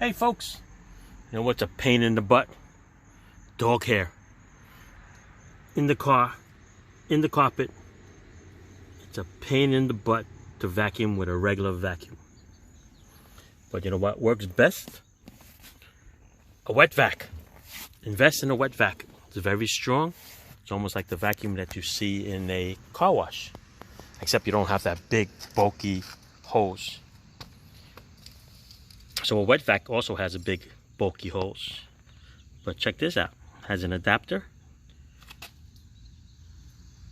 Hey folks, you know what's a pain in the butt? Dog hair. In the car, in the carpet. It's a pain in the butt to vacuum with a regular vacuum. But you know what works best? A Wet Vac. Invest in a Wet Vac. It's very strong. It's almost like the vacuum that you see in a car wash. Except you don't have that big, bulky hose. So a Wet Vac also has a big, bulky hose. But check this out. It has an adapter.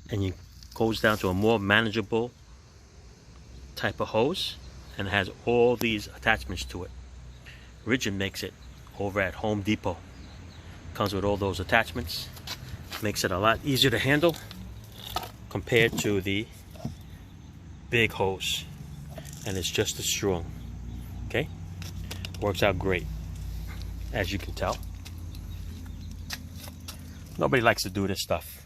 And it goes down to a more manageable type of hose. And it has all these attachments to it. Ridgid makes it over at Home Depot. Comes with all those attachments. Makes it a lot easier to handle compared to the big hose. And it's just as strong. Okay? Works out great, as you can tell. Nobody likes to do this stuff,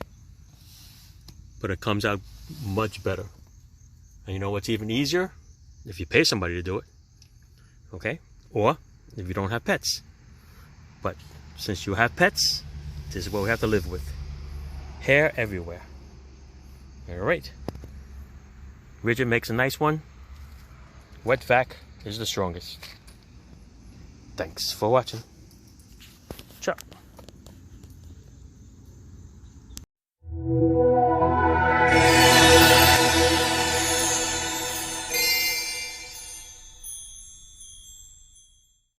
but it comes out much better. And you know what's even easier? If you pay somebody to do it, okay? Or if you don't have pets. But since you have pets, this is what we have to live with. Hair everywhere. All right. Ridgid makes a nice one. Wet Vac is the strongest. Thanks for watching.